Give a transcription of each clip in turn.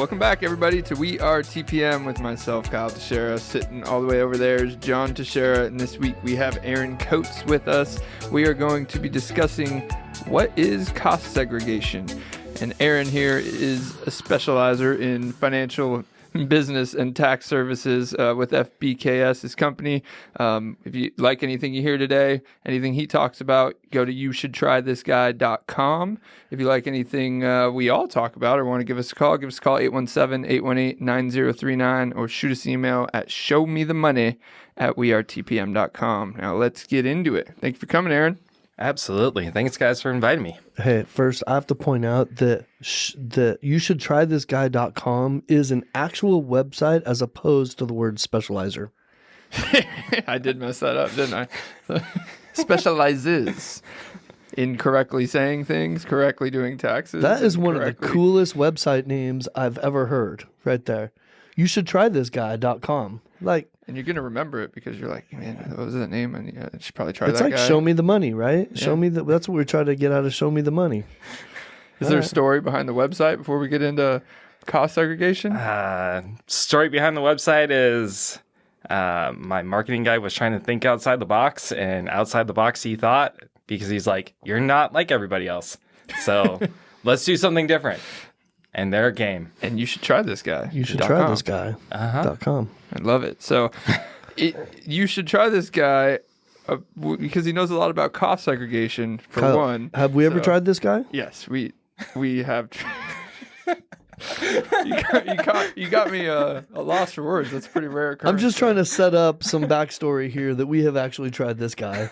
Welcome back, everybody, to We Are TPM with myself, Kyle Teixeira. Sitting all the way over there is John Teixeira, and this week we have Aaron Coates with us. We are going to be discussing what is cost segregation. And Aaron here is a specializer in financial business and tax services with FBKS, his company. If you like anything you hear today, anything he talks about, go to youshouldtrythisguy.com. If you like anything we all talk about or want to give us a call 817-818-9039 or shoot us an email at showmethemoney@wearetpm.com. Now let's get into it. Thank you for coming, Aaron. Absolutely. Thanks, guys, for inviting me. Hey, first, I have to point out that youshouldtrythisguy.com is an actual website as opposed to the word specializer. I did mess that up, didn't I? Specializes in correctly saying things, correctly doing taxes. That is one of the coolest website names I've ever heard right there. Youshouldtrythisguy.com. And you're going to remember it because you're like, man, what was that name? And I should probably try it's that like guy. Show Me the Money, right? Yeah. Show me that's what we're trying to get out of Show Me the Money. Is there a story behind the website before we get into cost segregation? Story behind the website is my marketing guy was trying to think outside the box, and outside the box he thought, because he's like, you're not like everybody else. So let's do something different. And they're game. And you should try this guy. You should try this guy.com. I love it. So you should try this guy because he knows a lot about cost segregation, for Kyle, one. Have we ever tried this guy? Yes, we have. You got me a loss for words. That's pretty rare occurrence. I'm just trying to set up some backstory here that we have actually tried this guy.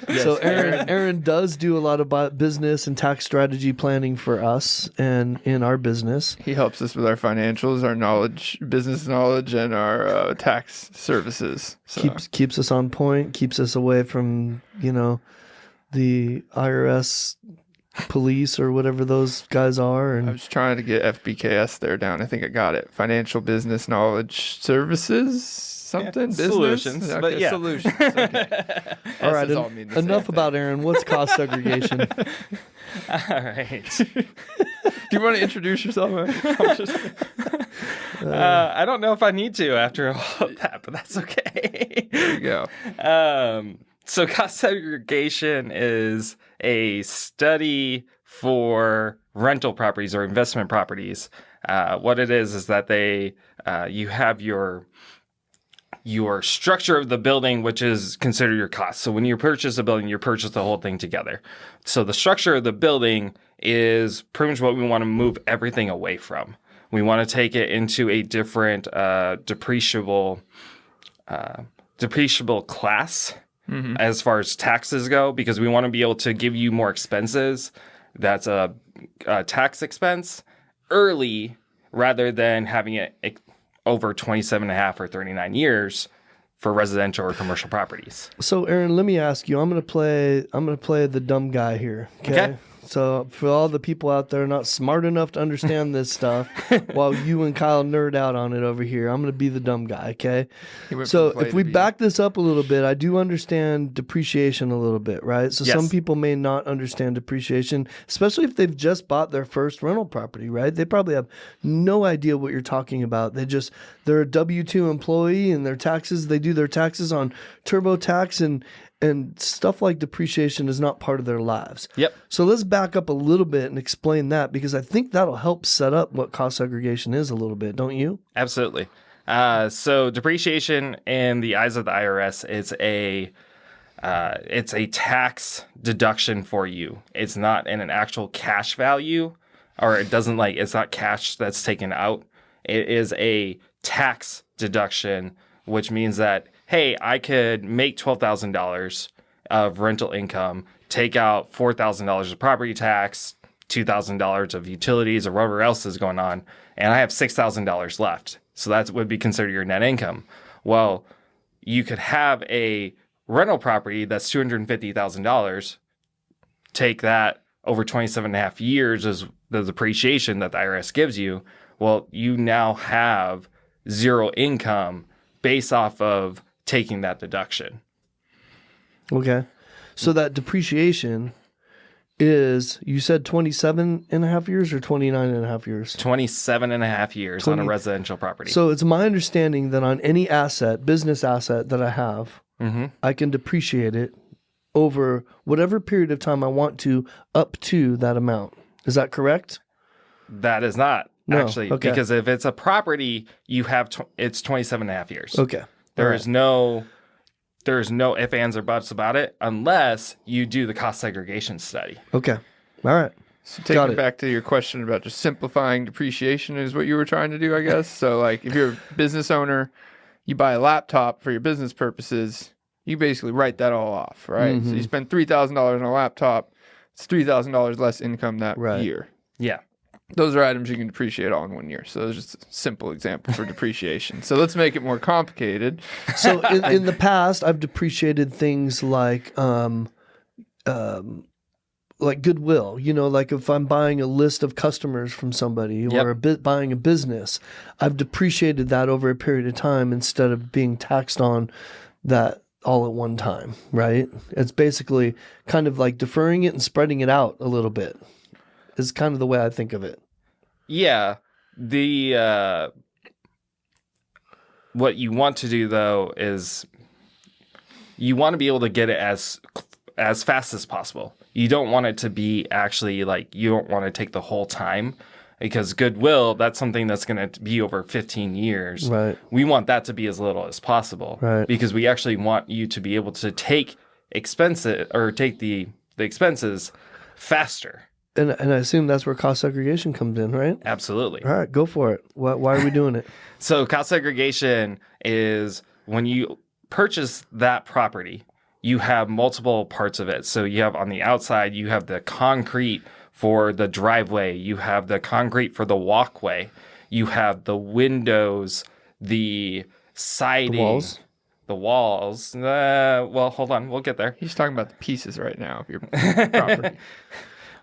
Yes, so Aaron does do a lot of business and tax strategy planning for us and in our business. He helps us with our financials, our knowledge, business knowledge, and our tax services. So. Keeps us on point, keeps us away from, the IRS police or whatever those guys are. And I was trying to get FBKS there down. I think I got it. Financial business knowledge services. Something business solutions, okay, but yeah, solutions. Okay. All right, enough about Aaron. What's cost segregation? All right. Do you want to introduce yourself? I don't know if I need to after all of that, but that's okay. There you go. So cost segregation is a study for rental properties or investment properties. What it is that you have your structure of the building, which is considered your cost. So when you purchase a building, you purchase the whole thing together. So the structure of the building is pretty much what we want to move everything away from. We want to take it into a different depreciable class as far as taxes go, because we want to be able to give you more expenses. That's a tax expense early rather than having it over 27 and a half or 39 years for residential or commercial properties. So Aaron, let me ask you, I'm going to play the dumb guy here. Okay. So for all the people out there not smart enough to understand this stuff, while you and Kyle nerd out on it over here, I'm going to be the dumb guy, okay? So if we back this up a little bit, I do understand depreciation a little bit, right? So some people may not understand depreciation, especially if they've just bought their first rental property, right? They probably have no idea what you're talking about. They're a W-2 employee, and they do their taxes on TurboTax, and stuff like depreciation is not part of their lives. Yep. So let's back up a little bit and explain that, because I think that'll help set up what cost segregation is a little bit, don't you? Absolutely. So depreciation in the eyes of the IRS is it's a tax deduction for you. It's not in an actual cash value, or it's not cash that's taken out. It is a tax deduction, which means that, hey, I could make $12,000 of rental income, take out $4,000 of property tax, $2,000 of utilities or whatever else is going on, and I have $6,000 left. So that would be considered your net income. Well, you could have a rental property that's $250,000, take that over 27 and a half years as the depreciation that the IRS gives you. Well, you now have zero income based off of taking that deduction. Okay. So that depreciation is, you said 27 and a half years or 29 and a half years? 27 and a half years on a residential property. So it's my understanding that on any asset, business asset that I have, I can depreciate it over whatever period of time I want to up to that amount. Is that correct? That is not actually, okay. because if it's a property, you have it's 27 and a half years. Okay. There's no ifs, ands, or buts about it unless you do the cost segregation study. Okay. All right. So take it back to your question about just simplifying depreciation is what you were trying to do, I guess. So like if you're a business owner, you buy a laptop for your business purposes, you basically write that all off, right? So you spend $3,000 on a laptop, it's $3,000 less income that year. Yeah. Those are items you can depreciate all in 1 year. So that's just a simple example for depreciation. So let's make it more complicated. So in the past, I've depreciated things like goodwill. You know, like if I'm buying a list of customers from somebody or buying a business, I've depreciated that over a period of time instead of being taxed on that all at one time, right? It's basically kind of like deferring it and spreading it out a little bit is kind of the way I think of it. Yeah. The what you want to do though is you want to be able to get it as fast as possible. You don't want it to be actually like you don't want to take the whole time because goodwill, that's something that's going to be over 15 years. Right. We want that to be as little as possible because we actually want you to be able to take expenses or take the expenses faster. And I assume that's where cost segregation comes in, right? Absolutely. All right, go for it. Why are we doing it? So cost segregation is when you purchase that property, you have multiple parts of it. So you have on the outside, you have the concrete for the driveway. You have the concrete for the walkway. You have the windows, the siding. The walls. Well, hold on. We'll get there. He's talking about the pieces right now of your property.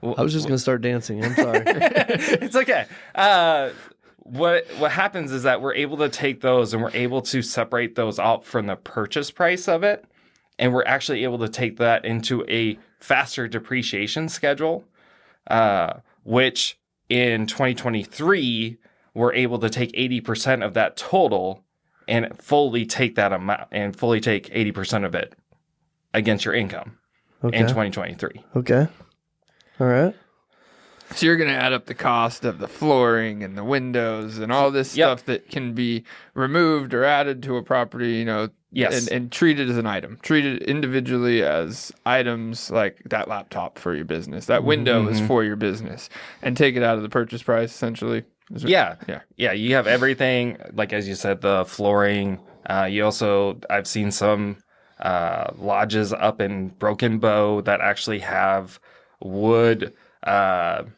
I was just going to start dancing. I'm sorry. It's okay. What happens is that we're able to take those and we're able to separate those out from the purchase price of it. And we're actually able to take that into a faster depreciation schedule, which in 2023, we're able to take 80% of that total and fully take that amount and fully take 80% of it against your income in 2023. Okay. All right. So you're going to add up the cost of the flooring and the windows and all this stuff that can be removed or added to a property, you know, and treat it as an item. Treat it individually as items like that laptop for your business. That window is for your business. And take it out of the purchase price, essentially. Yeah. You have everything, like as you said, the flooring. I've seen some lodges up in Broken Bow that actually have wood, on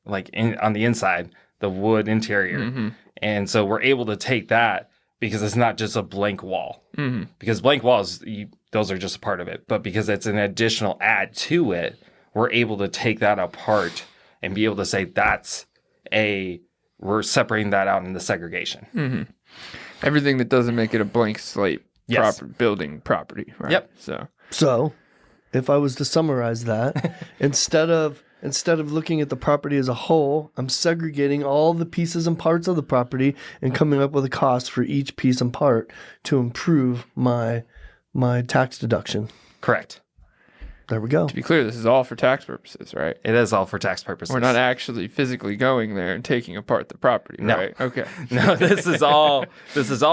the inside, the wood interior. And so we're able to take that because it's not just a blank wall. Because blank walls, those are just a part of it. But because it's an additional add to it, we're able to take that apart and be able to say we're separating that out in the segregation. Everything that doesn't make it a blank slate building property, right? Yep. So if I was to summarize that, instead of looking at the property as a whole, I'm segregating all the pieces and parts of the property and coming up with a cost for each piece and part to improve my tax deduction. Correct. There we go. To be clear, this is all for tax purposes, right? It is all for tax purposes. We're not actually physically going there and taking apart the property, right? Okay. No, this is all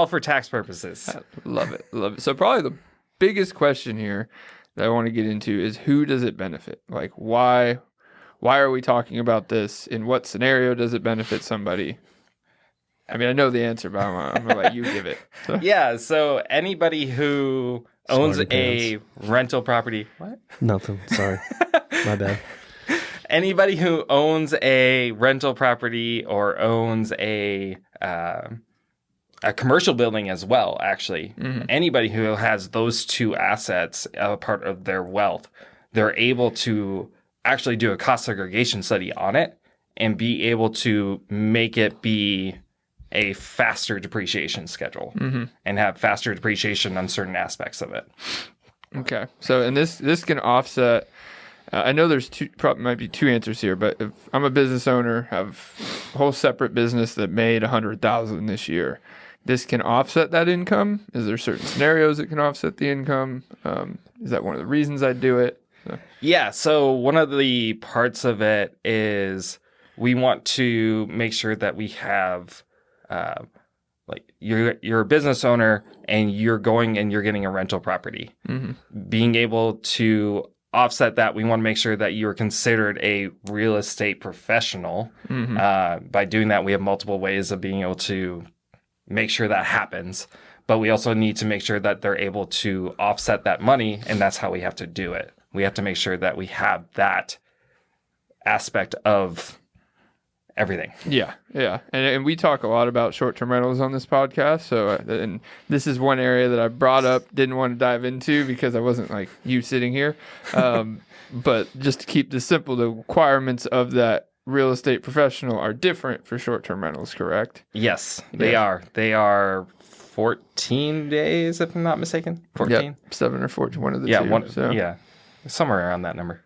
for tax purposes. Love it. So probably the biggest question here that I want to get into is who does it benefit? Like why are we talking about this? In what scenario does it benefit somebody? I mean, I know the answer, but I'm going to let you give it. So. Yeah, so anybody who owns a rental property... What? Nothing. Sorry. My bad. Anybody who owns a rental property or owns a commercial building as well, actually. Anybody who has those two assets a part of their wealth, they're able to actually do a cost segregation study on it and be able to make it be a faster depreciation schedule and have faster depreciation on certain aspects of it. Okay. So, and this can offset I know there's probably might be two answers here, but if I'm a business owner, have a whole separate business that made $100,000 this year, this can offset that income. Is there certain scenarios that can offset the income? Is that one of the reasons I do it? Yeah. So one of the parts of it is we want to make sure that we have, like you're a business owner and you're going and you're getting a rental property. Being able to offset that, we want to make sure that you're considered a real estate professional. By doing that, we have multiple ways of being able to make sure that happens. But we also need to make sure that they're able to offset that money, and that's how we have to do it. We have to make sure that we have that aspect of everything. Yeah. And we talk a lot about short-term rentals on this podcast. So, and this is one area that I brought up, didn't want to dive into because I wasn't like you sitting here. But just to keep this simple, the requirements of that real estate professional are different for short-term rentals, correct? Yes, they are. They are 14 days, if I'm not mistaken. 14? Yep, 7 or 14, one of the two. Yeah, somewhere around that number.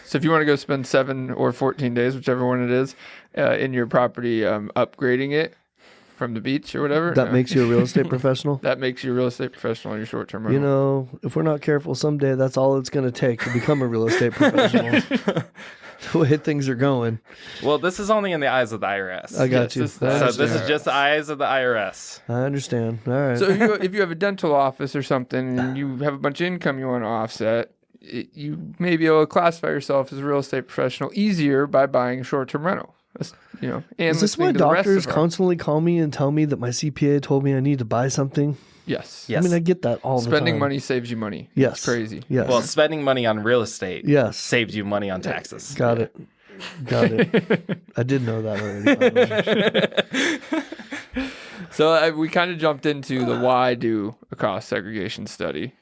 So if you want to go spend 7 or 14 days, whichever one it is, in your property, upgrading it from the beach or whatever. That makes you a real estate professional? That makes you a real estate professional on your short-term rental. You know, if we're not careful, someday that's all it's going to take to become a real estate professional. The way things are going. Well, this is only in the eyes of the IRS. I got you. So this is just the eyes of the IRS. I understand. All right. So if you have a dental office or something and you have a bunch of income you want to offset, you may be able to classify yourself as a real estate professional easier by buying a short-term rental. And is this why doctors constantly call me and tell me that my CPA told me I need to buy something? Yes. I mean, I get that all the time. Spending money saves you money. Yes. It's crazy. Yes. Well, spending money on real estate saves you money on taxes. Got it. I did know that already. By the way. So we kind of jumped into the why do a cost segregation study.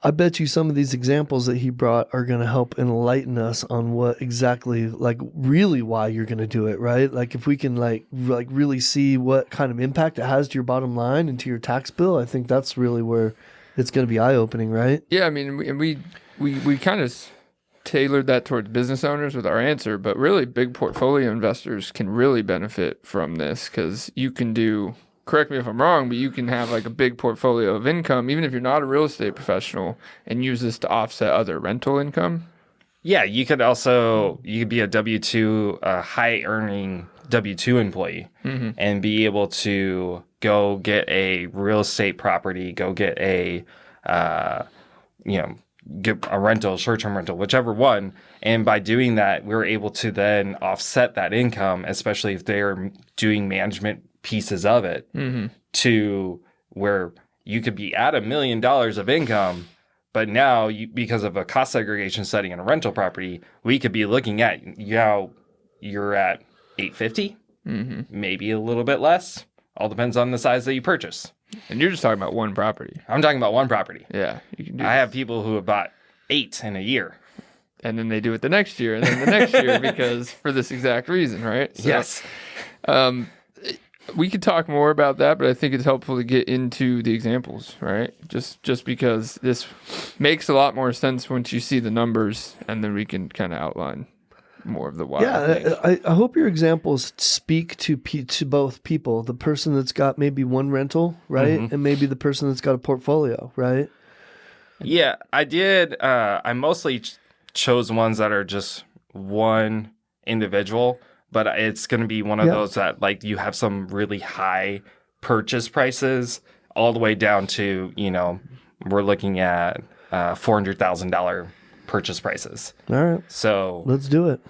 I bet you some of these examples that he brought are going to help enlighten us on what exactly, like, really why you're going to do it, right? Like, if we can, like really see what kind of impact it has to your bottom line and to your tax bill, I think that's really where it's going to be eye-opening, right? Yeah, I mean, we kind of tailored that towards business owners with our answer, but really big portfolio investors can really benefit from this because you can do... Correct me if I'm wrong, but you can have like a big portfolio of income, even if you're not a real estate professional, and use this to offset other rental income. Yeah, you could be a W-2, high-earning W-2 employee and be able to go get a real estate property, go get get a rental, short-term rental, whichever one. And by doing that, we're able to then offset that income, especially if they're doing management pieces of it, to where you could be at $1 million of income, but now because of a cost segregation study on a rental property, we could be looking at you're at 850, maybe a little bit less. All depends on the size that you purchase. And you're just talking about one property. I'm talking about one property. Yeah, you can do. I have people who have bought 8 in a year. And then they do it the next year, and then the next year, because for this exact reason, right? So, yes. We could talk more about that, but I think it's helpful to get into the examples, right? Just because this makes a lot more sense once you see the numbers, and then we can kind of outline more of the why. Yeah, I hope your examples speak to both people, the person that's got maybe one rental, right? And maybe the person that's got a portfolio, right? Yeah, I did. I mostly chose ones that are just one individual. But it's going to be one of those that, like, you have some really high purchase prices all the way down to, we're looking at $400,000 purchase prices. All right. So let's do it.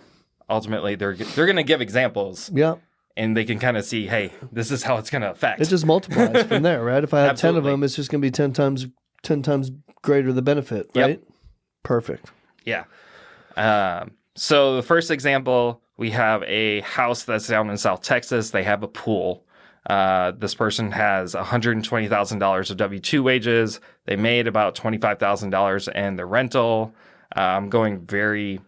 Ultimately, they're going to give examples. Yeah. And they can kind of see, hey, this is how it's going to affect. It just multiplies from there, right? If I have 10 of them, it's just going to be 10 times greater the benefit, right? Yep. Perfect. Yeah. So the first example... We have a house that's down in South Texas. They have a pool. This person has $120,000 of W-2 wages. They made about $25,000 in the rental. I'm going very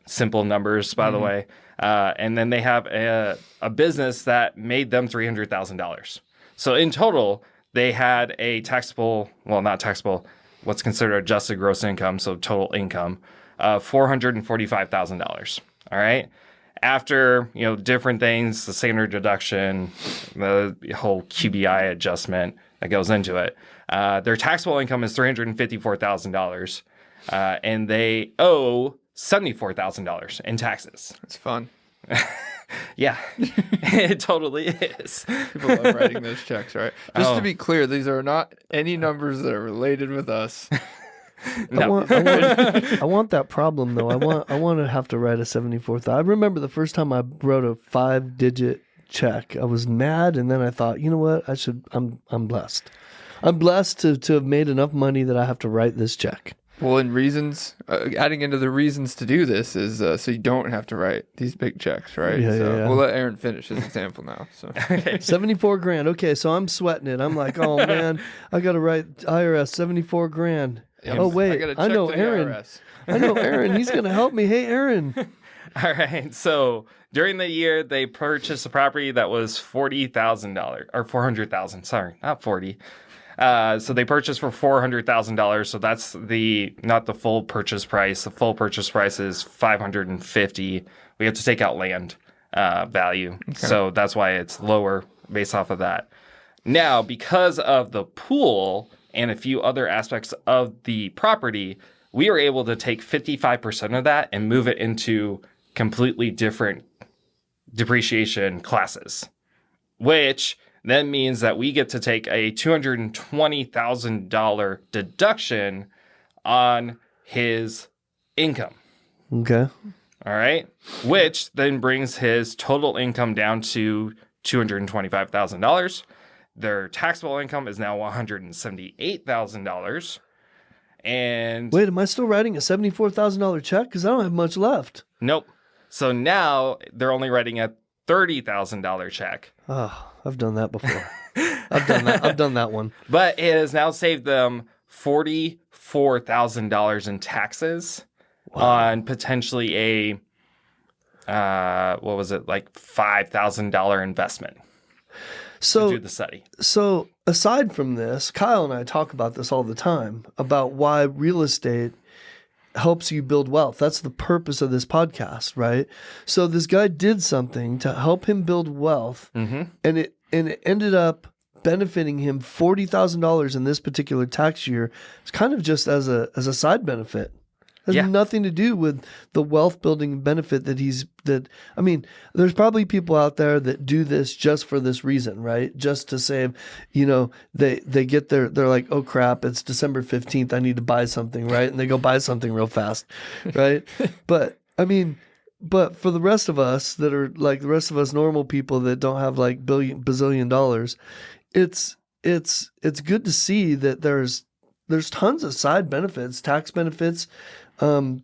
simple numbers, by the way. And then they have a business that made them $300,000. So in total, they had a taxable, well, not taxable, what's considered adjusted gross income, so total income, of $445,000. All right. After, different things, the standard deduction, the whole QBI adjustment that goes into it, their taxable income is $354,000, and they owe $74,000 in taxes. It's fun. Yeah, it totally is. People love writing those checks, right? Just to be clear, these are not any numbers that are related with us. No. I want that problem though. I want to have to write a 74th. I remember the first time I wrote a 5-digit check. I was mad, and then I thought, you know what? I'm blessed. I'm blessed to have made enough money that I have to write this check. Well, and reasons, adding into the reasons to do this is so you don't have to write these big checks, right? Yeah, so yeah. We'll let Aaron finish his example now. So 74 grand. Okay, so I'm sweating it. I'm like, oh man, I got to write IRS 74 grand. Oh wait, I know Aaron. IRS. I know Aaron. He's gonna help me. Hey, Aaron. All right. So during the year, they purchased a property that was $40,000 or $400,000. Sorry, not 40. So they purchased for $400,000. So that's not the full purchase price. The full purchase price is $550,000. We have to take out land value. Okay. So that's why it's lower based off of that. Now, because of the pool and a few other aspects of the property, we are able to take 55% of that and move it into completely different depreciation classes, which then means that we get to take a $220,000 deduction on his income. Okay. All right. Which then brings his total income down to $225,000. Their taxable income is now $178,000. And wait, am I still writing a $74,000 check? Because I don't have much left. Nope. So now they're only writing a $30,000 check. Oh, I've done that before. I've done that one. But it has now saved them $44,000 in taxes on potentially a $5,000 investment. So, to do the study. So aside from this, Kyle and I talk about this all the time about why real estate helps you build wealth. That's the purpose of this podcast, right? So this guy did something to help him build wealth, and it ended up benefiting him $40,000 in this particular tax year. It's kind of just as a side benefit. It has nothing to do with the wealth building benefit there's probably people out there that do this just for this reason, right? Just to save, they get they're like, oh crap, it's December 15th. I need to buy something, right? And they go buy something real fast, right? But for the rest of us that are like the rest of us normal people that don't have like bazillion dollars, it's good to see that there's tons of side benefits, tax benefits, to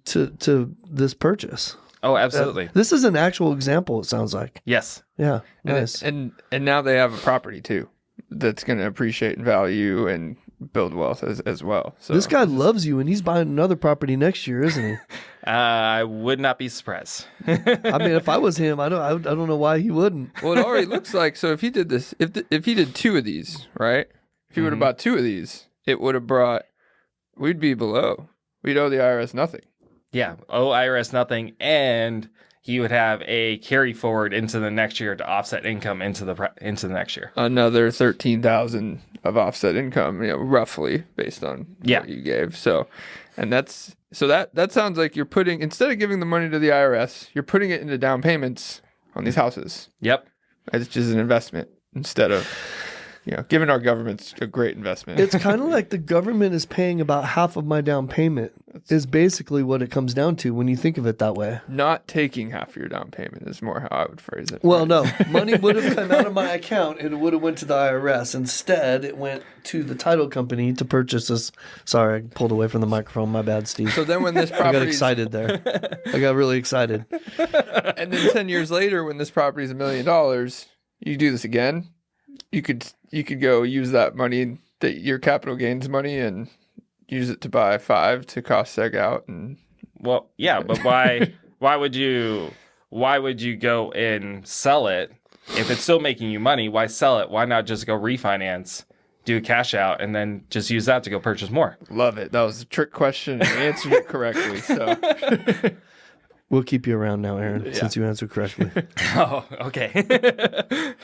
this purchase. Oh, absolutely. This is an actual example, it sounds like. Yes. Yeah. Nice. And now they have a property too that's going to appreciate in value and build wealth as well. So this guy loves you, and he's buying another property next year, isn't he? I would not be surprised. If I was him, I don't know why he wouldn't. Well, it already looks like, so if he did this, if he did 2 of these, right? If he would have bought 2 of these, it would have we'd be below. We'd owe the IRS nothing. Yeah, owe IRS nothing, and he would have a carry forward into the next year to offset income into the next year. Another $13,000 of offset income, roughly based on what you gave. So, and that sounds like you're putting, instead of giving the money to the IRS, you're putting it into down payments on these houses. Yep, it's just an investment instead of. Giving our government's a great investment. It's kind of like the government is paying about half of my down payment is basically what it comes down to when you think of it that way. Not taking half of your down payment is more how I would phrase it. Well, no. Money would have come out of my account and it would have went to the IRS. Instead, it went to the title company to purchase this. Sorry, I pulled away from the microphone. My bad, Steve. So then when this property... I got excited there. I got really excited. And then 10 years later, when this property is $1 million, you do this again. You could go use that money, your capital gains money, and use it to buy 5 to cost seg out. And well, yeah, but why would you go and sell it if it's still making you money? Why sell it? Why not just go refinance, do a cash out, and then just use that to go purchase more. Love it. That was a trick question, and you answered it correctly. So We'll keep you around now, Aaron, since you answered correctly. Oh, okay.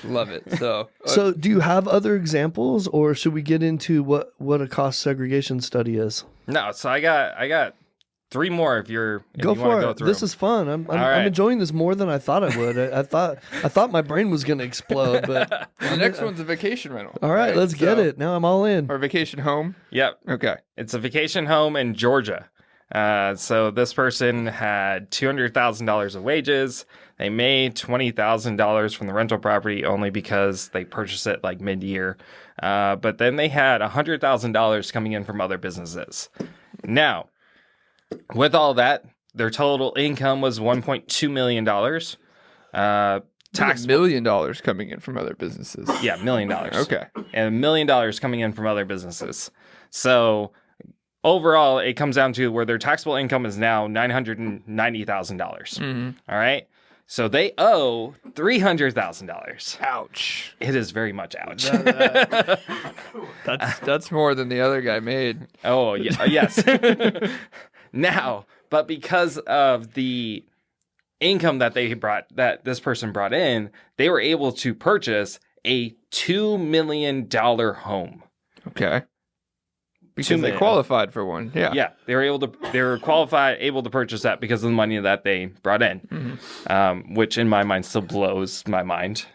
love it. So So, do you have other examples, or should we get into what a cost segregation study is? No, so I got 3 more if you Go want for to go it. through This them. is fun. I'm right. enjoying this more than I thought I would. I thought my brain was going to explode, but the next one's a vacation rental. all right, let's get it. Now I'm all in. Or vacation home. Yep. Okay. It's a vacation home in Georgia. So this person had $200,000 of wages. They made $20,000 from the rental property only because they purchased it like mid-year. But then they had $100,000 coming in from other businesses. Now, with all that, their total income was $1.2 million. Tax $1 million coming in from other businesses. Yeah, $1 million. Okay. And $1 million coming in from other businesses. So overall, it comes down to where their taxable income is now $990,000. All right. So they owe $300,000. Ouch. It is very much ouch. That's more than the other guy made. Oh, yeah, yes. Now, but because of the income that this person brought in, they were able to purchase a $2 million home. Okay. Because $2 they million. qualified for one. Yeah. Yeah, they were qualified, able to purchase that because of the money that they brought in, which in my mind still blows my mind.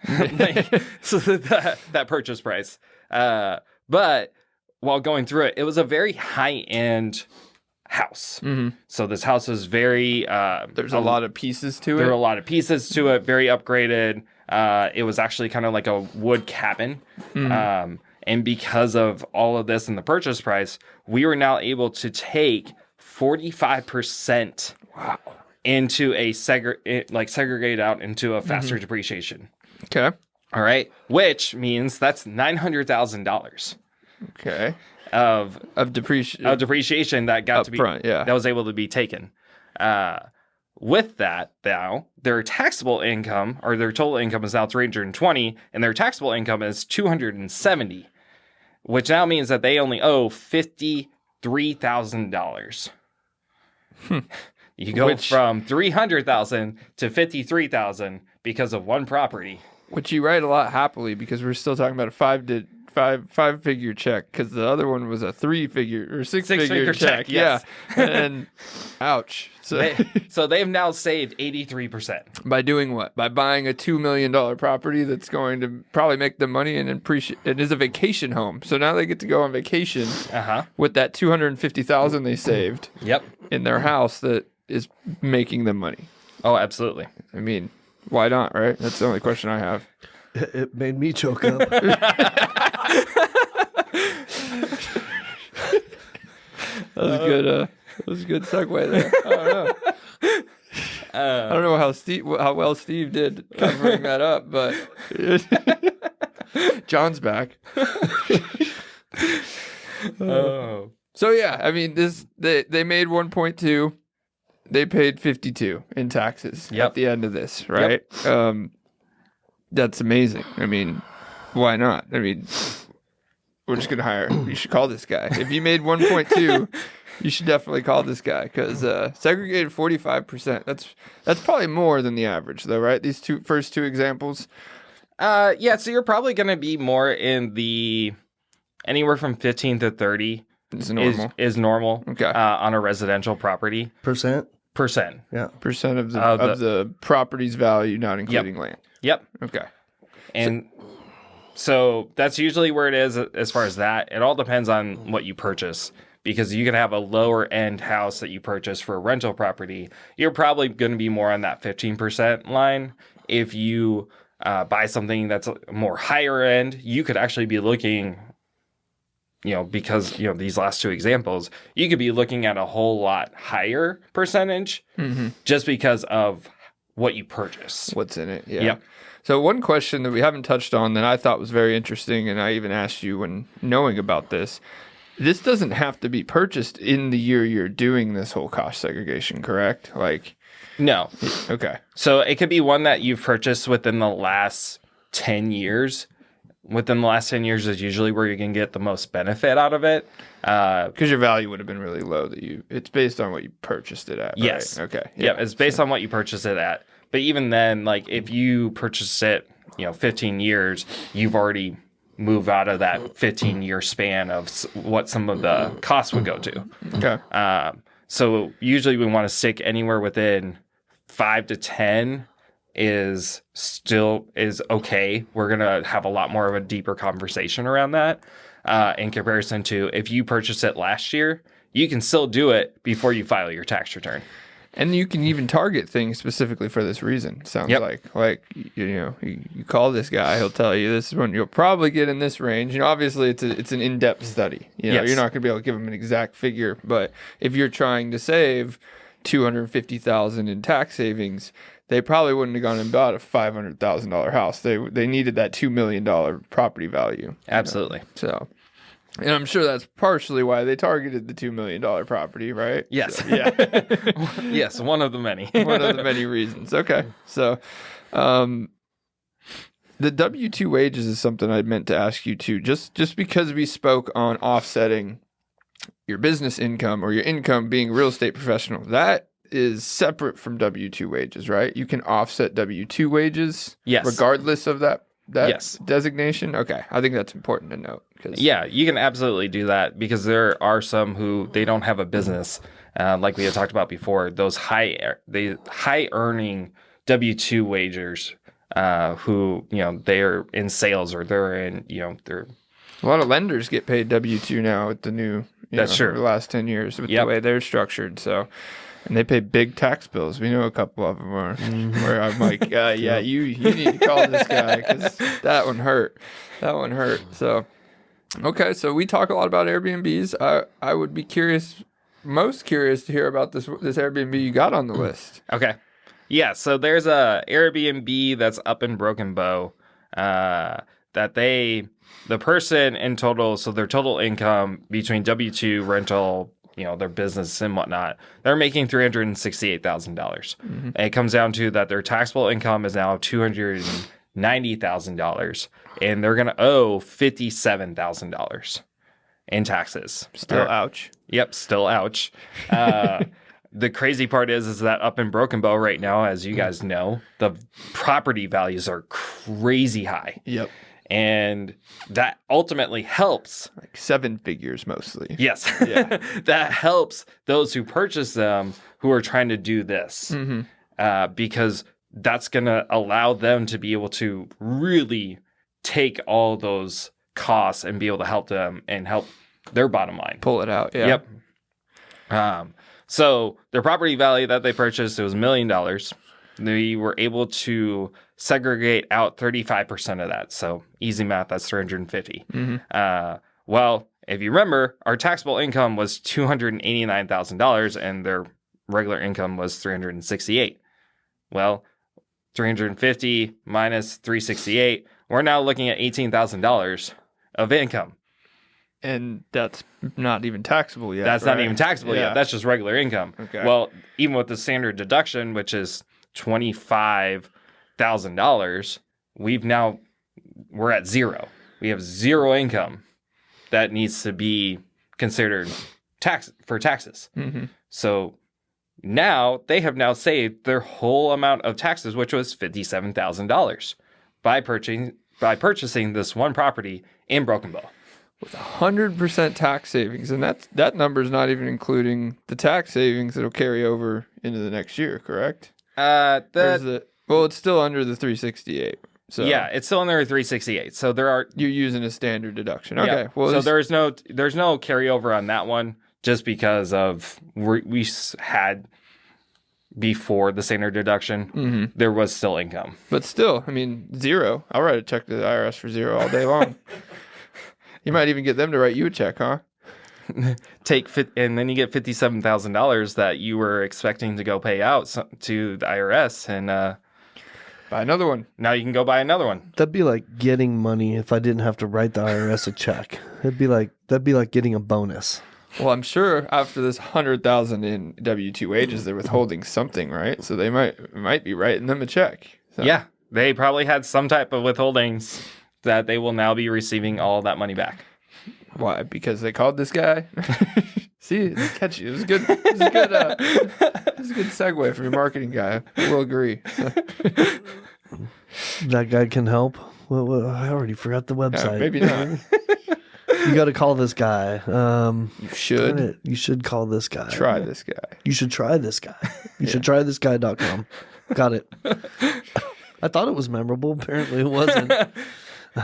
So that purchase price. But while going through it, it was a very high-end house. So this house is very... There's a lot of pieces to it. There were a lot of pieces to it, very upgraded. It was actually kind of like a wood cabin. And because of all of this and the purchase price, we were now able to take 45% into a segregate out into a faster depreciation. Okay. All right. Which means that's $900,000 Okay. of Depreciation that got up to be front, yeah. that was able to be taken. With that, now their taxable income or their total income is now 320, and their taxable income is 270, which now means that they only owe $53,000. You go from 300,000 to 53,000 because of one property. Which you write a lot happily because we're still talking about a five-figure check because the other one was a 3-figure or six-figure check. Yes. Yeah. And ouch. So they've now saved 83%. By doing what? By buying a $2 million property that's going to probably make them money and appreciate. It is a vacation home. So now they get to go on vacation with that $250,000 they saved in their house that is making them money. Oh, absolutely. I mean, why not, right? That's the only question I have. It made me choke up. That was good. That was a good segue there. I don't know. I don't know how well Steve did covering that up, but John's back. Oh. So yeah, I mean, they made 1.2. They paid 52 in taxes at the end of this, right? That's amazing. I mean, why not? I mean, we're just gonna hire. You should call this guy. If you made 1.2, you should definitely call this guy because segregated 45%. That's probably more than the average, though, right? These first two examples. Yeah. So you're probably gonna be more in the anywhere from 15 to 30 is normal. Is normal. Okay. On a residential property. Percent. Yeah. Percent of the property's value, not including land. Yep. Okay. And so that's usually where it is as far as that. It all depends on what you purchase because you can have a lower end house that you purchase for a rental property. You're probably going to be more on that 15% line. If you buy something that's more higher end, you could actually be looking, because, these last two examples, you could be looking at a whole lot higher percentage just because of what you purchase. What's in it. Yeah. Yep. So one question that we haven't touched on that I thought was very interesting, and I even asked you when knowing about this doesn't have to be purchased in the year you're doing this whole cost segregation, correct? No. Okay. So it could be one that you've purchased within the last 10 years within the last 10 years is usually where you can get the most benefit out of it. Because your value would have been really low. It's based on what you purchased it at. Yes. Right? Okay. Yeah, it's based on what you purchased it at. But even then, like if you purchased it, 15 years, you've already moved out of that 15-year span of what some of the costs would go to. Okay. So usually we want to stick anywhere within 5 to 10 is okay. We're going to have a lot more of a deeper conversation around that in comparison to if you purchased it last year, you can still do it before you file your tax return. And you can even target things specifically for this reason. Sounds Yep. like you call this guy, he'll tell you this is when you'll probably get in this range. Obviously it's an in-depth study. Yes. You're not going to be able to give them an exact figure, but if you're trying to save $250,000 in tax savings, they probably wouldn't have gone and bought a $500,000 house. They needed that $2 million property value. Absolutely. So, and I'm sure that's partially why they targeted the $2 million property, right? Yes. So, yeah. Yes, one of the many. One of the many reasons. Okay. So, the W-2 wages is something I meant to ask you too. Just because we spoke on offsetting your business income or your income being a real estate professional, that is separate from W-2 wages, right? You can offset W-2 wages Yes. regardless of that Yes. designation. Okay. I think that's important to note. Yeah, you can absolutely do that because there are some who they don't have a business, like we had talked about before. Those high earning W-2 wagers, who they're in sales or they're in they're. A lot of lenders get paid W-2 now with the new. That's true. The last 10 years with Yep. the way they're structured. So. And they pay big tax bills. We know a couple of them are where I'm like, yeah, you need to call this guy because that one hurt. That one hurt. So, okay. So we talk a lot about Airbnbs. I would be most curious to hear about this Airbnb you got on the list. Okay. Yeah. So there's a Airbnb that's up in Broken Bow, that the person in total, so their total income between W-2 rental, their business and whatnot, they're making $368,000. Mm-hmm. And it comes down to that their taxable income is now $290,000, and they're going to owe $57,000 in taxes. Still ouch. Yep, still ouch. The crazy part is that up in Broken Bow right now, as you guys know, the property values are crazy high. Yep. And that ultimately helps. Like 7 figures mostly. Yes. Yeah. That helps those who purchase them who are trying to do this. Mm-hmm. Because that's going to allow them to be able to really take all those costs and be able to help them and help their bottom line. Pull it out. Yeah. Yep. So their property value that they purchased, it was $1 million. They were able to segregate out 35% of that. So easy math, that's 350. Mm-hmm. Well, if you remember, our taxable income was $289,000 and their regular income was $368,000. Well, 350 minus 368, we're now looking at $18,000 of income. And that's not even taxable yet. That's right? not even taxable yet. That's just regular income. Okay. Well, even with the standard deduction, which is $25,000, we're at zero. We have zero income that needs to be considered for taxes. Mm-hmm. So now they have now saved their whole amount of taxes, which was $57,000 by purchasing this one property in Broken Bow. With 100% tax savings, and that number is not even including the tax savings that'll carry over into the next year, correct? Well, it's still under the 368. So yeah, it's still under 368. So you're using a standard deduction. Okay. Yeah. Well, so there's no carryover on that one just because of we had before the standard deduction. Mm-hmm. There was still income, but still, I mean, zero. I'll write a check to the IRS for zero all day long. You might even get them to write you a check, huh? And then you get $57,000 that you were expecting to go pay out to the IRS, and buy another one. Now you can go buy another one. That'd be like getting money if I didn't have to write the IRS a check. That'd be like getting a bonus. Well, I'm sure after this 100,000 in W-2 wages, they're withholding something, right? So they might be writing them a check. So. Yeah, they probably had some type of withholdings. that they will now be receiving all that money back. Why? Because they called this guy? See, it's catchy. It was good. It was a good, it was a good segue from your marketing guy. We'll agree. That guy can help. Well, I already forgot the website. Maybe not. You got to call this guy. You should. You should call this guy. Try this guy. You should try this guy. You should try this guy.com. Got it. I thought it was memorable. Apparently it wasn't.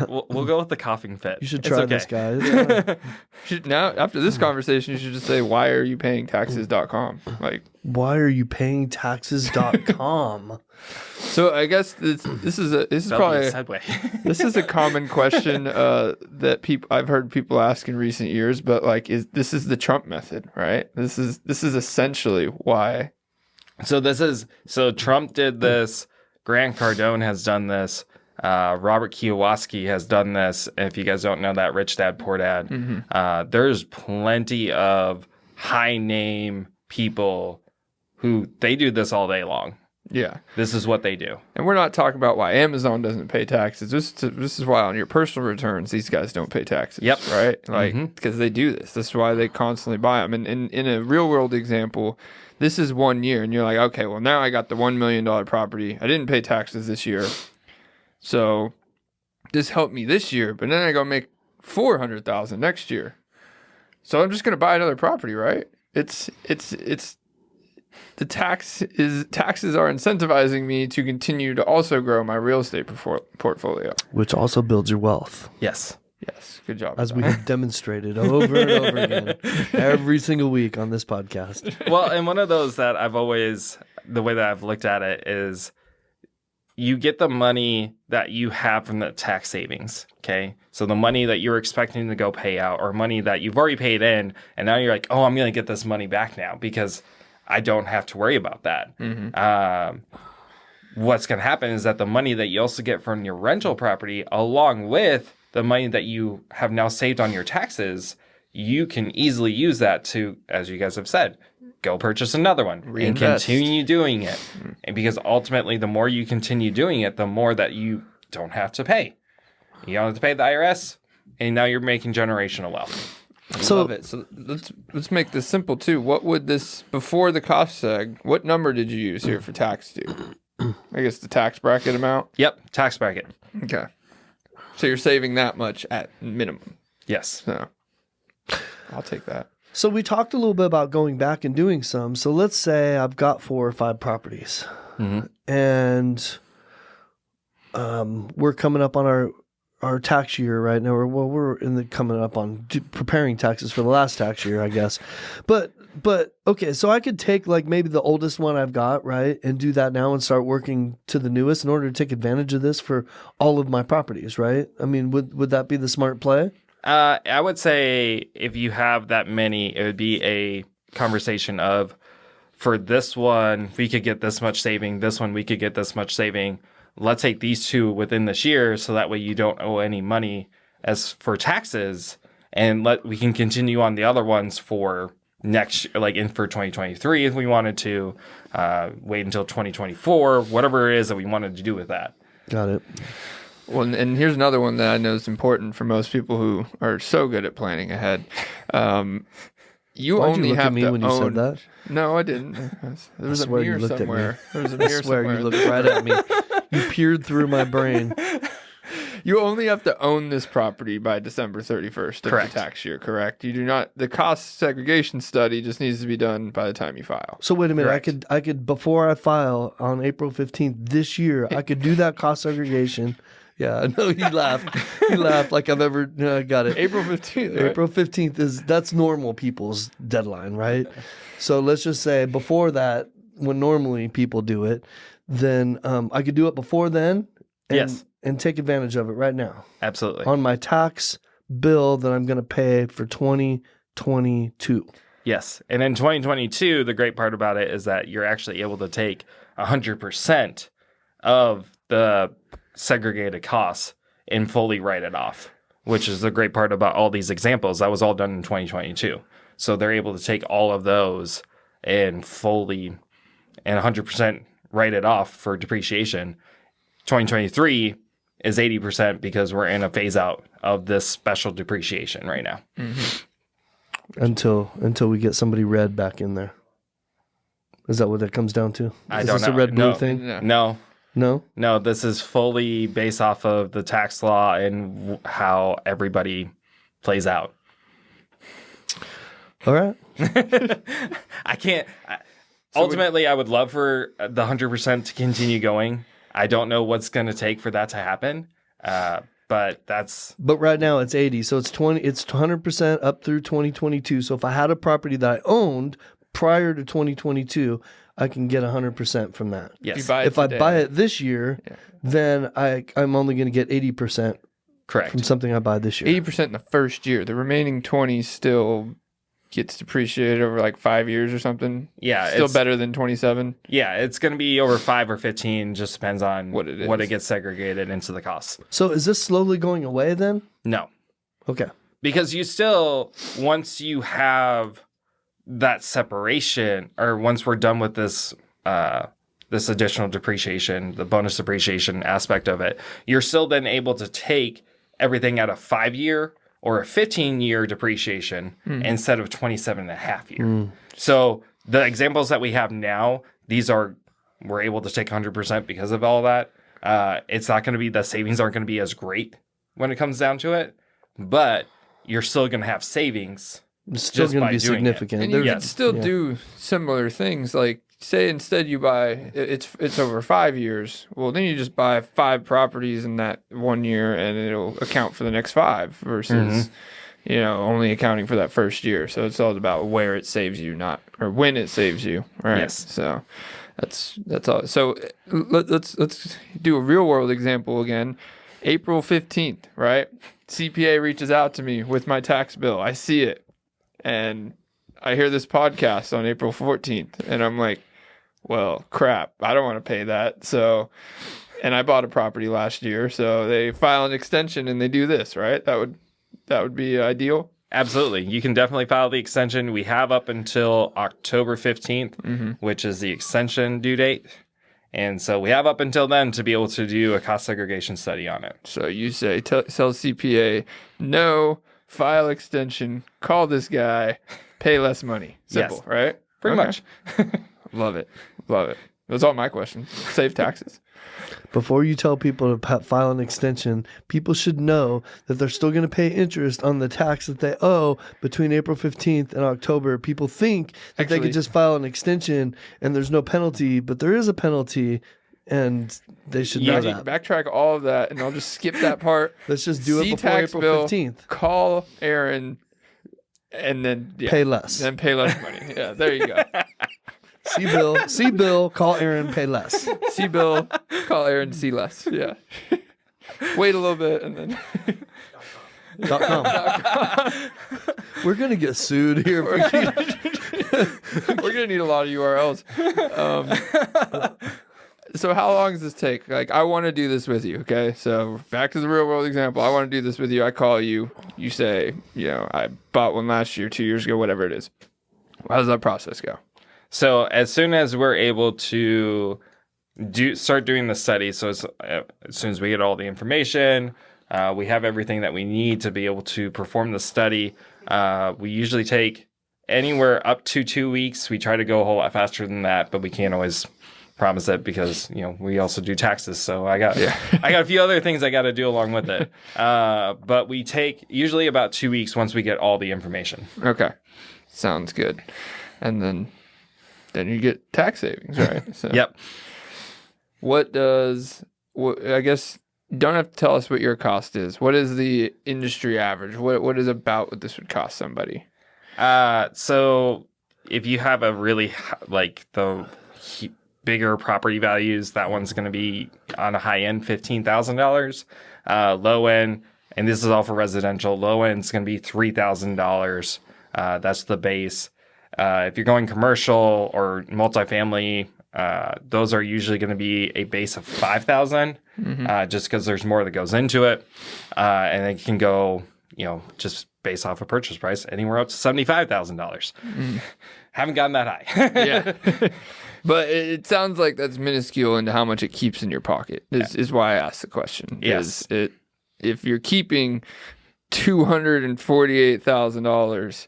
We'll go with the coughing fit. You should try this guy. Now, after this conversation, you should just say, why are you paying taxes.com? Like, why are you paying taxes.com? So I guess this is probably a segue. This is a common question that I've heard people ask in recent years, but like, this is the Trump method, right? This is essentially why. So Trump did this. Grant Cardone has done this. Robert Kiyosaki has done this. If you guys don't know that, Rich Dad Poor Dad, there's plenty of high name people who they do this all day long. Yeah, this is what they do. And we're not talking about why Amazon doesn't pay taxes. This is why on your personal returns these guys don't pay taxes. Yep. Right. Like because they do this. This is why they constantly buy them. And in a real world example, this is 1 year, and you're like, okay, well now I got the $1 million property. I didn't pay taxes this year. So this helped me this year, but then I go make $400,000 next year. So I'm just going to buy another property, right? It's the taxes are incentivizing me to continue to also grow my real estate portfolio, which also builds your wealth. Yes. Yes. Good job. As we have demonstrated over and over again every single week on this podcast. Well, and one of those that the way that I've looked at it is, you get the money that you have from the tax savings, okay? So the money that you're expecting to go pay out, or money that you've already paid in, and now you're like, oh, I'm going to get this money back now because I don't have to worry about that. What's going to happen is that the money that you also get from your rental property, along with the money that you have now saved on your taxes, you can easily use that to, as you guys have said, go purchase another one. Reinvest. And continue doing it. And because ultimately, the more you continue doing it, the more that you don't have to pay. You don't have to pay the IRS, and now you're making generational wealth. I love it. So let's make this simple too. What would this, before the cost seg, what number did you use here for tax due? I guess the tax bracket amount? Yep, tax bracket. Okay. So you're saving that much at minimum. Yes. So I'll take that. So we talked a little bit about going back and doing some. So let's say I've got 4 or 5 properties, and we're coming up on our tax year right now. We're coming up on preparing taxes for the last tax year, I guess. But okay, so I could take like maybe the oldest one I've got, right, and do that now and start working to the newest in order to take advantage of this for all of my properties, right? I mean, would that be the smart play? I would say if you have that many, it would be a conversation of, for this one, we could get this much saving. This one, we could get this much saving. Let's take these 2 within this year, so that way you don't owe any money as for taxes, and we can continue on the other ones for next, like for 2023 if we wanted to, wait until 2024, whatever it is that we wanted to do with that. Got it. Well, and here's another one that I know is important for most people who are so good at planning ahead. You Why'd only you look have at me to when you own. said that? No, I didn't. There was a mirror somewhere. There was a mirror I swear somewhere. you looked right at me. You peered through my brain. You only have to own this property by December 31st of Correct. the tax year, correct? You do not. The cost segregation study just needs to be done by the time you file. So wait a minute. Correct. I could before I file on April 15th this year, I could do that cost segregation. Yeah, I know you laughed. You laughed like I've ever got it. April 15th. Right? April 15th that's normal people's deadline, right? So let's just say before that, when normally people do it, then I could do it before then. Yes. And take advantage of it right now Absolutely. on my tax bill that I'm going to pay for 2022. Yes. And in 2022, the great part about it is that you're actually able to take 100% of the segregated costs and fully write it off, which is the great part about all these examples. That was all done in 2022. So they're able to take all of those and fully and 100% write it off for depreciation. 2023, is 80% because we're in a phase out of this special depreciation right now. Until we get somebody red back in there. Is that what that comes down to? I Is don't this know. a red blue No. thing? No, this is fully based off of the tax law and how everybody plays out. All right. I can't. Ultimately, I would love for the 100% to continue going. I don't know what's going to take for that to happen, but that's. But right now it's 80, so it's 20. It's 100% up through 2022. So if I had a property that I owned prior to 2022, I can get 100% from that. Yes. If I buy it this year, then I'm only going to get 80%. Correct. From something I buy this year. 80% in the first year. The remaining 20 still gets depreciated over like 5 years or something. Yeah. Still better than 27. Yeah, it's going to be over 5 or 15. Just depends on what it is. What it gets segregated into the costs. So is this slowly going away then? No. Okay. Because you still, once you have that separation, or once we're done with this this additional depreciation, the bonus depreciation aspect of it, you're still then able to take everything at a 5-year or a 15-year depreciation instead of 27 and a half year. So the examples that we have now, we're able to take 100% because of all that. It's not going to be, the savings aren't going to be as great when it comes down to it, but you're still going to have savings. It's still going to be significant. And you can still do similar things. Like, say instead you buy, it's over 5 years. Well, then you just buy 5 properties in that 1 year, and it'll account for the next 5 versus, only accounting for that first year. So it's all about where it saves you, not or when it saves you, right? Yes. So that's all. So let's do a real world example again. April 15th, right? CPA reaches out to me with my tax bill. I see it. And I hear this podcast on April 14th, and I'm like, well, crap, I don't want to pay that. So, and I bought a property last year, so they file an extension and they do this, right? That would be ideal. Absolutely. You can definitely file the extension. We have up until October 15th, which is the extension due date. And so we have up until then to be able to do a cost segregation study on it. So you say, tell CPA, no, file extension, call this guy, pay less money. Simple, yes. Right? Pretty much. Love it. That's all my questions. Save taxes. Before you tell people to file an extension, people should know that they're still going to pay interest on the tax that they owe between April 15th and October. People think that they could just file an extension and there's no penalty, but there is a penalty, and they should know that. Backtrack all of that, and I'll just skip that part. Let's just do it before April 15th. Call Aaron, and then pay less. Then pay less money. Yeah, there you go. See Bill, call Aaron, pay less. See Bill, call Aaron, see less. Yeah. Wait a little bit, and then. .com. We're gonna get sued here. We're gonna need a lot of URLs. So how long does this take? Like, I want to do this with you, okay? So back to the real world example. I want to do this with you. I call you. You say, I bought one last year, 2 years ago, whatever it is. How does that process go? So as soon as we're able to start doing the study, so as soon as we get all the information, we have everything that we need to be able to perform the study. We usually take anywhere up to 2 weeks. We try to go a whole lot faster than that, but we can't always promise it because we also do taxes. So I got a few other things I got to do along with it. But we take usually about 2 weeks once we get all the information. Okay, sounds good. And then you get tax savings, right? So Yep. I guess you don't have to tell us what your cost is. What is the industry average? What is about what this would cost somebody? So if you have a really bigger property values, that one's going to be on a high end $15,000. Low end, and this is all for residential. Low end is going to be $3,000. That's the base. If you're going commercial or multifamily, those are usually going to be a base of $5,000, just because there's more that goes into it, and it can go, just based off a purchase price, anywhere up to $75,000. Haven't gotten that high. Yeah. But it sounds like that's minuscule into how much it keeps in your pocket. Is why I asked the question. Yes. If you're keeping $248,000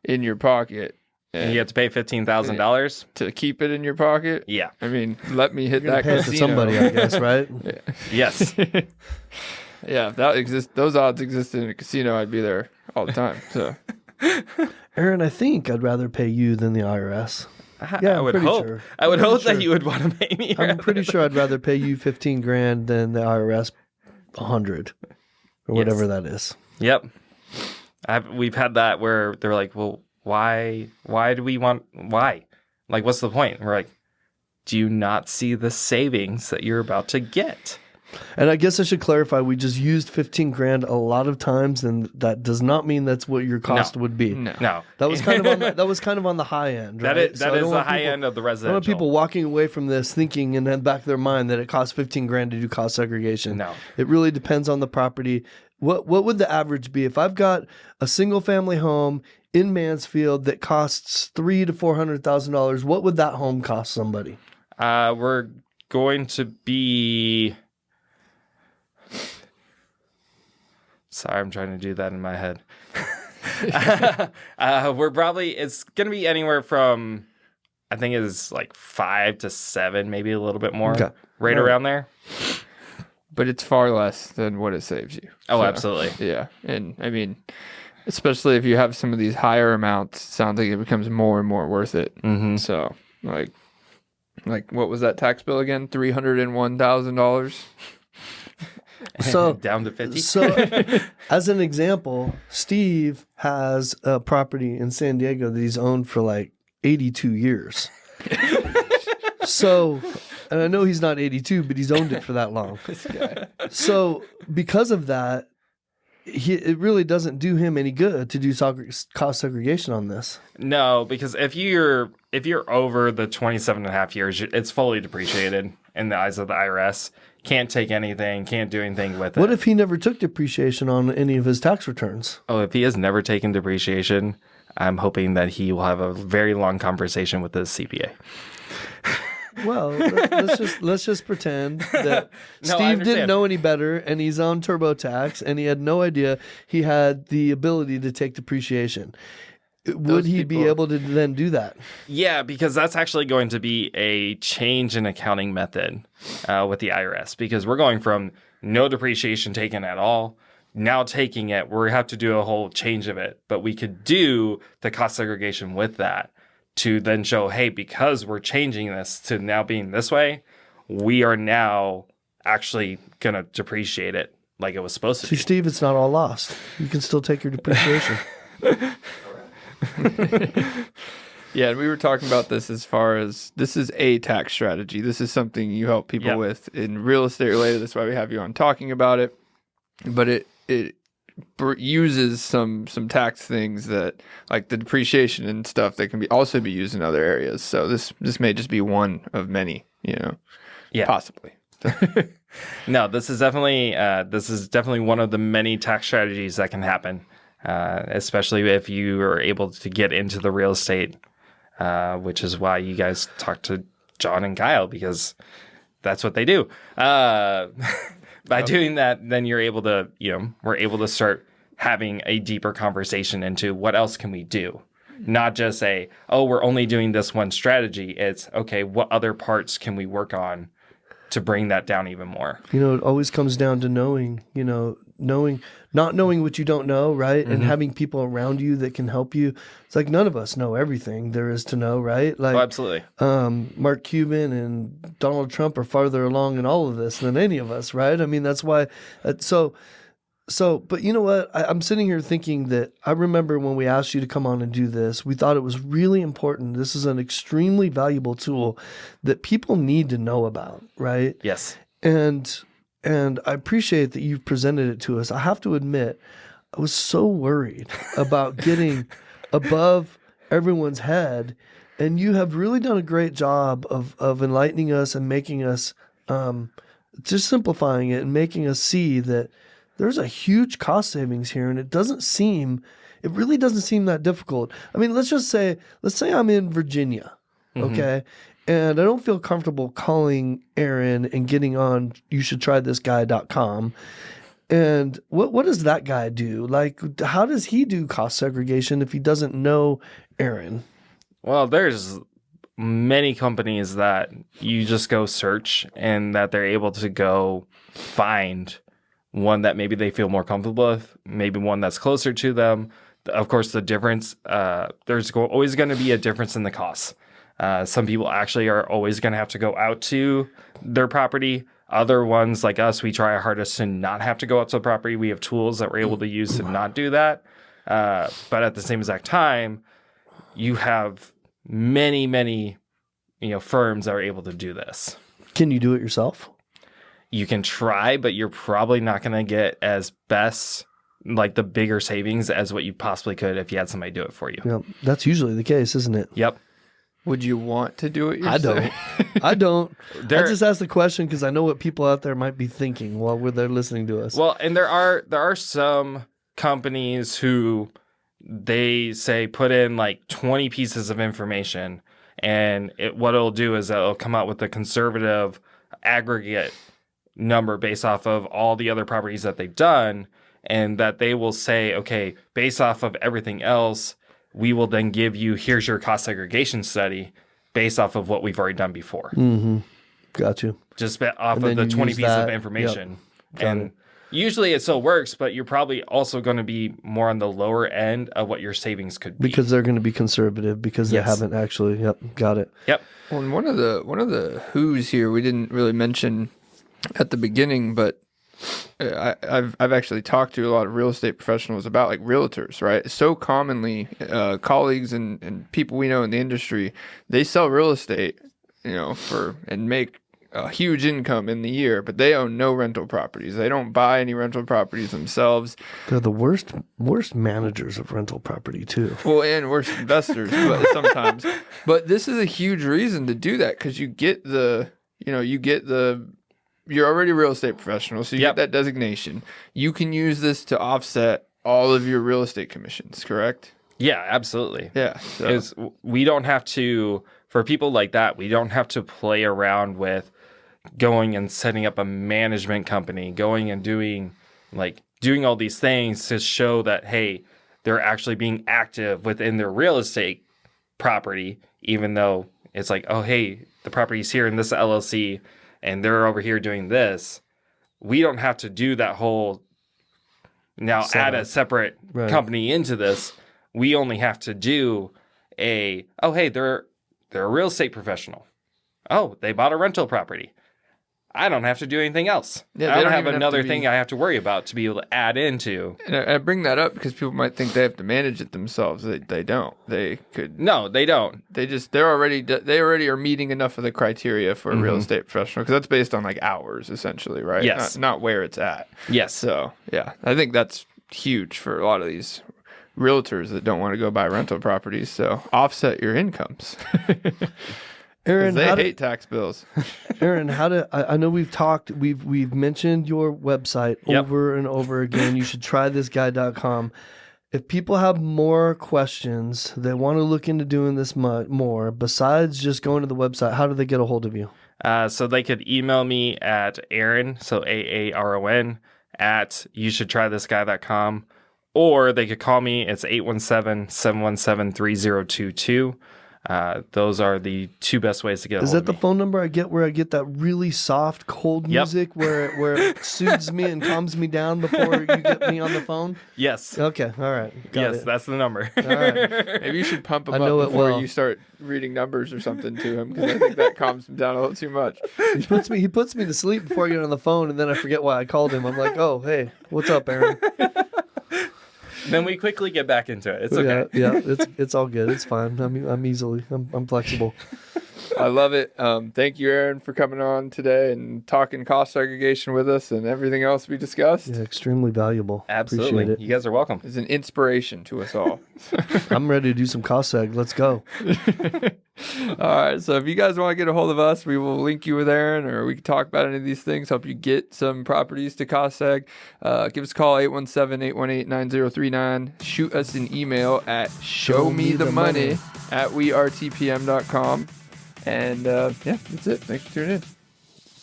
in your pocket, And you have to pay $15,000 to keep it in your pocket. Yeah. I mean, let me hit that Pay it to casino. somebody, I guess, right? Yes. Yeah, if that those odds existed in a casino, I'd be there all the time. So, Aaron, I think I'd rather pay you than the IRS. Yeah, I'm I would pretty hope. sure. I would I'm hope pretty that you would want to pay me. I'm pretty sure I'd rather pay you 15 grand than the IRS 100 or whatever that is. Yep. We've had that where they're like, well, why do we want, why? Like, what's the point? And we're like, do you not see the savings that you're about to get? And I guess I should clarify, we just used 15 grand a lot of times, and that does not mean that's what your cost would be. No. That was kind of on the high end, right? That is So I don't the want high people- end of the I residential. don't want people walking away from this thinking in the back of their mind that it costs 15 grand to do cost segregation. No. It really depends on the property. What would the average be? If I've got a single family home in Mansfield that costs $300,000 to $400,000, what would that home cost somebody? We're going to be... Sorry, I'm trying to do that in my head. It's going to be anywhere from, I think it's like 5 to 7, maybe a little bit more, right around there. but it's far less than what it saves you. Oh, So, absolutely. Yeah, and I mean, especially if you have some of these higher amounts, it sounds like it becomes more and more worth it. Mm-hmm. So, like what was that tax bill again? $301,000. So Down to 50. So, as an example, Steve has a property in San Diego that he's owned for like 82 years. So, and I know he's not 82, but he's owned it for that long. So, because of that, it really doesn't do him any good to do cost segregation on this. No, because if you're over the 27 and a half years, it's fully depreciated in the eyes of the IRS. Can't take anything, can't do anything with it. What if he never took depreciation on any of his tax returns? Oh, if he has never taken depreciation, I'm hoping that he will have a very long conversation with his CPA. Well, let's just pretend that No, I Steve didn't understand. know any better, and he's on TurboTax, and he had no idea he had the ability to take depreciation. Would he be people- able to then do that? Yeah, because that's actually going to be a change in accounting method with the IRS, because we're going from no depreciation taken at all, now taking it, we have to do a whole change of it. But we could do the cost segregation with that to then show, hey, because we're changing this to now being this way, we are now actually going to depreciate it like it was supposed to See, be. Steve, it's not all lost. You can still take your depreciation. Yeah, and we were talking about this as far as this is a tax strategy. This is something you help people Yep. with in real estate related. That's why we have you on talking about it. But it uses some tax things that, like the depreciation and stuff, that can also be used in other areas. So this may just be one of many, Yeah. possibly. No, this is definitely one of the many tax strategies that can happen, especially if you are able to get into the real estate, which is why you guys talk to John and Kyle, because that's what they do. By doing that, then you're able to, we're able to start having a deeper conversation into what else can we do. Not just say, oh, we're only doing this one strategy. It's, okay, what other parts can we work on to bring that down even more? It always comes down to knowing, not knowing what you don't know, right? And having people around you that can help you. It's like none of us know everything there is to know, right? Like, Oh, absolutely. Mark Cuban and Donald Trump are farther along in all of this than any of us, right? I mean, that's why. But you know what? I'm sitting here thinking that I remember when we asked you to come on and do this, we thought it was really important. This is an extremely valuable tool that people need to know about, right? Yes. And I appreciate that you've presented it to us. I have to admit, I was so worried about getting above everyone's head, and you have really done a great job of enlightening us and making us just simplifying it and making us see that there's a huge cost savings here, and it really doesn't seem that difficult. I mean, let's say I'm in Virginia, okay? and I don't feel comfortable calling Aaron and getting on youshouldtrythisguy.com. And what does that guy do? Like, how does he do cost segregation if he doesn't know Aaron? Well, there's many companies that you just go search and that they're able to go find one that maybe they feel more comfortable with, maybe one that's closer to them. Of course, the difference, there's always going to be a difference in the costs. Some people actually are always going to have to go out to their property. Other ones like us, we try our hardest to not have to go out to the property. We have tools that we're able to use to not do that. But at the same exact time, you have many, firms that are able to do this. Can you do it yourself? You can try, but you're probably not going to get as best, like the bigger savings as what you possibly could if you had somebody do it for you. Yep. That's usually the case, isn't it? Yep. Would you want to do it yourself? I don't. I just asked the question because I know what people out there might be thinking while they're listening to us. Well, and there are some companies who they say put in like 20 pieces of information, and what it'll do is it'll come out with a conservative aggregate number based off of all the other properties that they've done, and that they will say, okay, based off of everything else, we will then give you, here's your cost segregation study based off of what we've already done before. Mm-hmm. Got you. Just off of the 20 pieces of information. Yep. And usually it still works, but you're probably also going to be more on the lower end of what your savings could be. Because they're going to be conservative because they haven't actually. Yep. Got it. Yep. Well, and one of the who's here we didn't really mention at the beginning, but I've actually talked to a lot of real estate professionals about like realtors, right? So commonly, colleagues and people we know in the industry, they sell real estate, and make a huge income in the year, but they own no rental properties. They don't buy any rental properties themselves. They're the worst managers of rental property too. Well, and worst investors, but sometimes. But this is a huge reason to do that because you're already a real estate professional, so you get that designation. You can use this to offset all of your real estate commissions, correct? Yeah, absolutely. Yeah. Because we don't have to, for people like that, we don't have to play around with going and setting up a management company, going and doing all these things to show that, hey, they're actually being active within their real estate property, even though it's like, oh, hey, the property's here in this LLC, and they're over here doing this. We don't have to do that whole add a separate company into this. We only have to do they're a real estate professional. Oh, they bought a rental property. I don't have to do anything else. Yeah, I don't have another thing I have to worry about to be able to add into. And I bring that up because people might think they have to manage it themselves. They don't. They could. No, they don't. They already are meeting enough of the criteria for a real estate professional because that's based on like hours essentially, right? Yes. Not where it's at. Yes. So yeah, I think that's huge for a lot of these realtors that don't want to go buy rental properties. So offset your incomes. Aaron, they hate tax bills. Aaron, I know we've mentioned your website over and over again. You should try thisguy.com. If people have more questions, they want to look into doing this more, besides just going to the website, how do they get a hold of you? So they could email me at Aaron, so AARON, at youshouldtrythisguy.com, or they could call me. It's 817-717-3022. Those are the two best ways to get a hold of me. Is that the phone number I get where I get that really soft, cold music where it soothes me and calms me down before you get me on the phone? Yes. Okay. All right. Yes, that's the number. All right. Maybe you should pump him up before you start reading numbers or something to him, because I think that calms him down a little too much. He puts me to sleep before I get on the phone, and then I forget why I called him. I'm like, oh, hey, what's up, Aaron? Then we quickly get back into it. It's okay. Yeah, it's all good. It's fine. I'm flexible. I love it. Thank you, Aaron, for coming on today and talking cost segregation with us and everything else we discussed. Yeah, extremely valuable. Absolutely. Appreciate it. You guys are welcome. It's an inspiration to us all. I'm ready to do some cost seg. Let's go. All right. So if you guys want to get a hold of us, we will link you with Aaron, or we can talk about any of these things, help you get some properties to cost seg. Give us a call, 817-818-9039. Shoot us an email at showmethemoney@wearetpm.com. And yeah, that's it. Thanks for tuning in.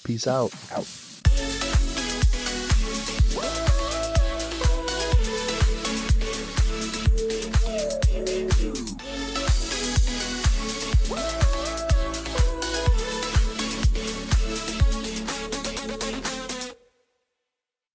Peace out. Out.